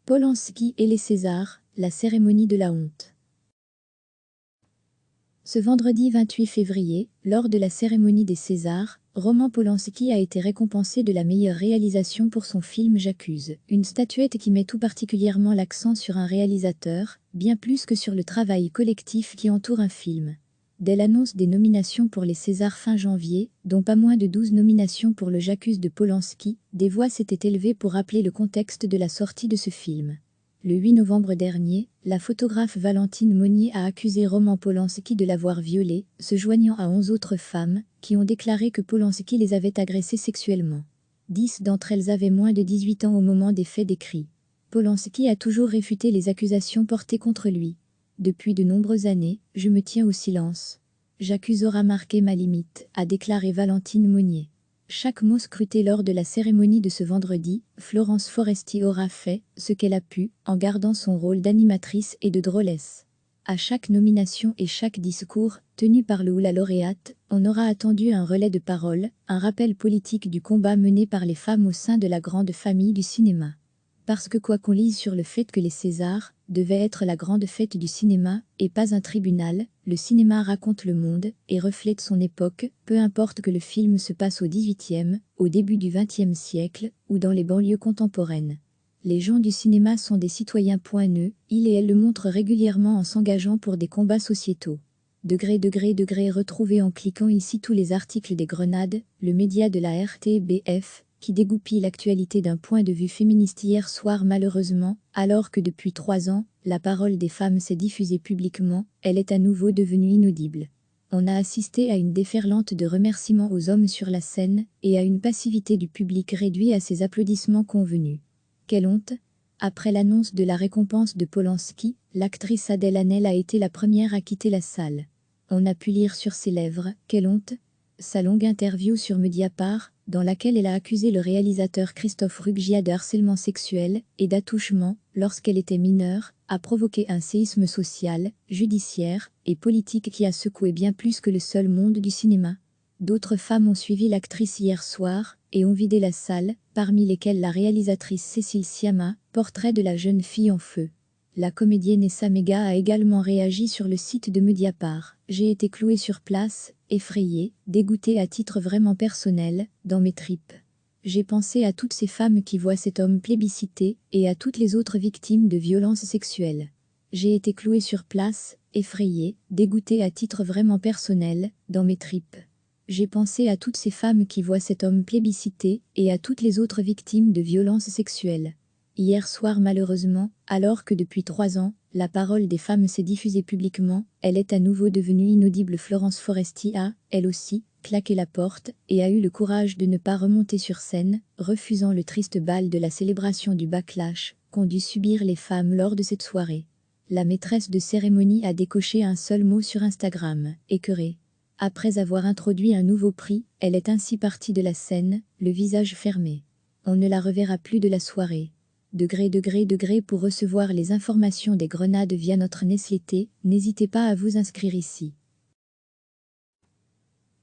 Polanski et les Césars, la cérémonie de la honte. Ce vendredi 28 février, lors de la cérémonie des Césars, Roman Polanski a été récompensé de la meilleure réalisation pour son film J'accuse, une statuette qui met tout particulièrement l'accent sur un réalisateur, bien plus que sur le travail collectif qui entoure un film. Dès l'annonce des nominations pour les Césars fin janvier, dont pas moins de 12 nominations pour le J'accuse de Polanski, des voix s'étaient élevées pour rappeler le contexte de la sortie de ce film. Le 8 novembre dernier, la photographe Valentine Monnier a accusé Roman Polanski de l'avoir violée, se joignant à 11 autres femmes, qui ont déclaré que Polanski les avait agressées sexuellement. 10 d'entre elles avaient moins de 18 ans au moment des faits décrits. Polanski a toujours réfuté les accusations portées contre lui. Depuis de nombreuses années, je me tiens au silence. J'accuse aura marqué ma limite, a déclaré Valentine Monnier. Chaque mot scruté lors de la cérémonie de ce vendredi, Florence Foresti aura fait ce qu'elle a pu, en gardant son rôle d'animatrice et de drôlesse. À chaque nomination et chaque discours, tenu par le ou la lauréate, on aura attendu un relais de parole, un rappel politique du combat mené par les femmes au sein de la grande famille du cinéma. Parce que quoi qu'on lise sur le fait que les Césars devaient être la grande fête du cinéma, et pas un tribunal, le cinéma raconte le monde, et reflète son époque, peu importe que le film se passe au XVIIIe, au début du XXe siècle, ou dans les banlieues contemporaines. Les gens du cinéma sont des citoyens poineux, il et elle le montrent régulièrement en s'engageant pour des combats sociétaux. Degré, retrouvez en cliquant ici tous les articles des Grenades, le média de la RTBF, qui dégoupille l'actualité d'un point de vue féministe hier soir malheureusement, alors que depuis 3 ans, la parole des femmes s'est diffusée publiquement, elle est à nouveau devenue inaudible. On a assisté à une déferlante de remerciements aux hommes sur la scène, et à une passivité du public réduit à ses applaudissements convenus. Quelle honte! Après l'annonce de la récompense de Polanski, l'actrice Adèle Haenel a été la première à quitter la salle. On a pu lire sur ses lèvres « Quelle honte !» Sa longue interview sur Mediapart, dans laquelle elle a accusé le réalisateur Christophe Ruggia de harcèlement sexuel et d'attouchement lorsqu'elle était mineure, a provoqué un séisme social, judiciaire et politique qui a secoué bien plus que le seul monde du cinéma. D'autres femmes ont suivi l'actrice hier soir et ont vidé la salle, parmi lesquelles la réalisatrice Cécile Sciamma, portrait de la jeune fille en feu. La comédienne Essa Mega a également réagi sur le site de Mediapart. « J'ai été clouée sur place, effrayée, dégoûtée à titre vraiment personnel, dans mes tripes. J'ai pensé à toutes ces femmes qui voient cet homme plébiscité et à toutes les autres victimes de violences sexuelles. J'ai été clouée sur place, effrayée, dégoûtée à titre vraiment personnel, dans mes tripes. J'ai pensé à toutes ces femmes qui voient cet homme plébiscité et à toutes les autres victimes de violences sexuelles. » Hier soir malheureusement, alors que depuis 3 ans, la parole des femmes s'est diffusée publiquement, elle est à nouveau devenue inaudible. Florence Foresti a, elle aussi, claqué la porte et a eu le courage de ne pas remonter sur scène, refusant le triste bal de la célébration du backlash qu'ont dû subir les femmes lors de cette soirée. La maîtresse de cérémonie a décoché un seul mot sur Instagram, écœurée. Après avoir introduit un nouveau prix, elle est ainsi partie de la scène, le visage fermé. On ne la reverra plus de la soirée. Degré, pour recevoir les informations des Grenades via notre newsletter, n'hésitez pas à vous inscrire ici.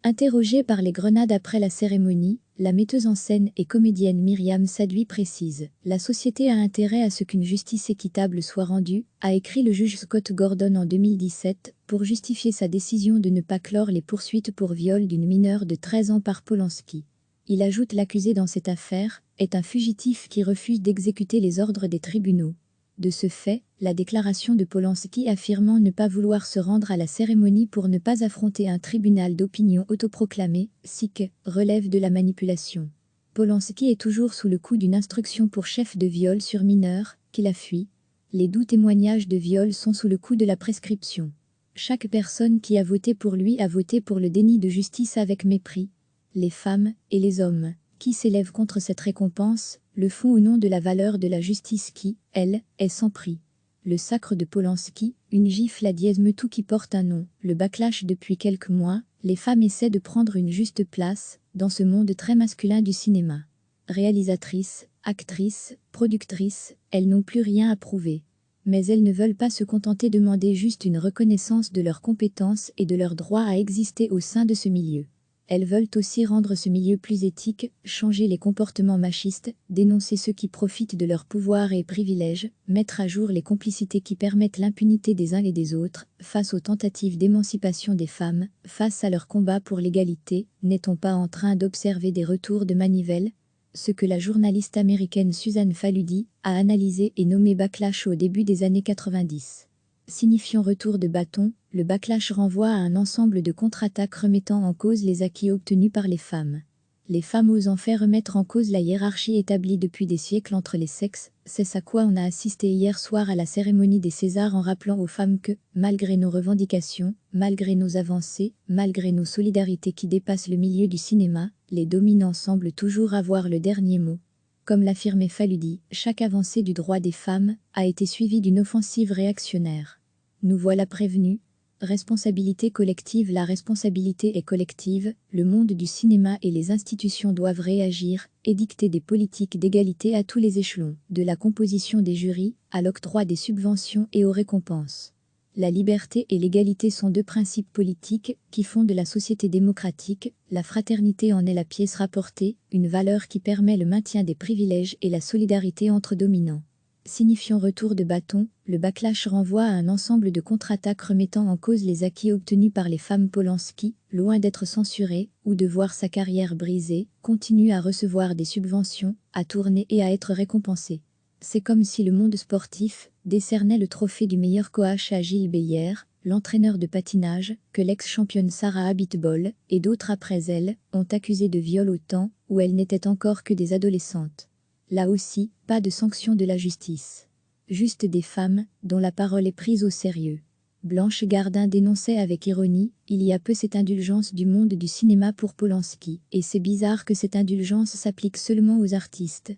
Interrogée par les Grenades après la cérémonie, la metteuse en scène et comédienne Myriam Sadoui précise « La société a intérêt à ce qu'une justice équitable soit rendue », a écrit le juge Scott Gordon en 2017, pour justifier sa décision de ne pas clore les poursuites pour viol d'une mineure de 13 ans par Polanski. Il ajoute l'accusé dans cette affaire est un fugitif qui refuse d'exécuter les ordres des tribunaux. De ce fait, la déclaration de Polanski affirmant ne pas vouloir se rendre à la cérémonie pour ne pas affronter un tribunal d'opinion autoproclamé, SIC, relève de la manipulation. Polanski est toujours sous le coup d'une instruction pour chef de viol sur mineur, qu'il a fui. Les 12 témoignages de viol sont sous le coup de la prescription. Chaque personne qui a voté pour lui a voté pour le déni de justice avec mépris. Les femmes et les hommes qui s'élèvent contre cette récompense le font au nom de la valeur de la justice qui, elle, est sans prix. Le sacre de Polanski, une gifle à dièsme tout qui porte un nom. Le backlash depuis quelques mois, les femmes essaient de prendre une juste place dans ce monde très masculin du cinéma. Réalisatrices, actrices, productrices, elles n'ont plus rien à prouver. Mais elles ne veulent pas se contenter de demander juste une reconnaissance de leurs compétences et de leur droit à exister au sein de ce milieu. Elles veulent aussi rendre ce milieu plus éthique, changer les comportements machistes, dénoncer ceux qui profitent de leur pouvoir et privilèges, mettre à jour les complicités qui permettent l'impunité des uns et des autres, face aux tentatives d'émancipation des femmes, face à leur combat pour l'égalité. N'est-on pas en train d'observer des retours de manivelle? Ce que la journaliste américaine Suzanne Faludi a analysé et nommé backlash au début des années 90. Signifiant retour de bâton, le backlash renvoie à un ensemble de contre-attaques remettant en cause les acquis obtenus par les femmes. Les femmes osent en fait remettre en cause la hiérarchie établie depuis des siècles entre les sexes, c'est à quoi on a assisté hier soir à la cérémonie des Césars en rappelant aux femmes que, malgré nos revendications, malgré nos avancées, malgré nos solidarités qui dépassent le milieu du cinéma, les dominants semblent toujours avoir le dernier mot. Comme l'affirmait Faludi, chaque avancée du droit des femmes a été suivie d'une offensive réactionnaire. Nous voilà prévenus. Responsabilité collective. La responsabilité est collective, le monde du cinéma et les institutions doivent réagir, édicter des politiques d'égalité à tous les échelons, de la composition des jurys, à l'octroi des subventions et aux récompenses. La liberté et l'égalité sont deux principes politiques qui font de la société démocratique, la fraternité en est la pièce rapportée, une valeur qui permet le maintien des privilèges et la solidarité entre dominants. Signifiant retour de bâton, le backlash renvoie à un ensemble de contre-attaques remettant en cause les acquis obtenus par les femmes. Polanski, loin d'être censurée ou de voir sa carrière brisée, continue à recevoir des subventions, à tourner et à être récompensée. C'est comme si le monde sportif décernait le trophée du meilleur coach à Gilles Beyer, l'entraîneur de patinage, que l'ex-championne Sarah Abitbol et d'autres après elle ont accusé de viol au temps où elles n'étaient encore que des adolescentes. Là aussi, pas de sanction de la justice. Juste des femmes dont la parole est prise au sérieux. Blanche Gardin dénonçait avec ironie, il y a peu cette indulgence du monde du cinéma pour Polanski, et c'est bizarre que cette indulgence s'applique seulement aux artistes.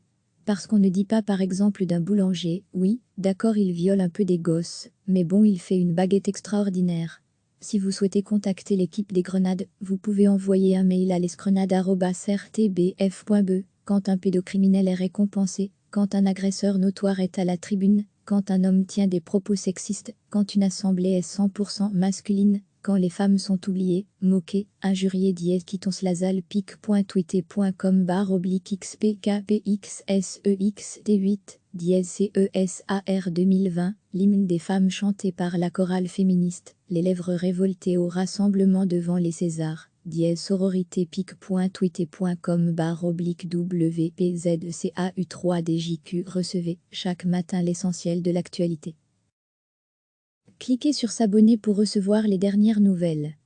Parce qu'on ne dit pas par exemple d'un boulanger, oui, d'accord il viole un peu des gosses, mais bon il fait une baguette extraordinaire. Si vous souhaitez contacter l'équipe des Grenades, vous pouvez envoyer un mail à lesgrenades@rtbf.be. Quand un pédocriminel est récompensé, quand un agresseur notoire est à la tribune, quand un homme tient des propos sexistes, quand une assemblée est 100% masculine, quand les femmes sont oubliées, moquées, injuriées. quitonslazal.twitter.com/xpkpxsexd8 CESAR 2020, l'hymne des femmes chanté par la chorale féministe, les lèvres révoltées au rassemblement devant les Césars. sororitépic.twitter.com/wpzcau3djq recevez chaque matin l'essentiel de l'actualité. Cliquez sur s'abonner pour recevoir les dernières nouvelles.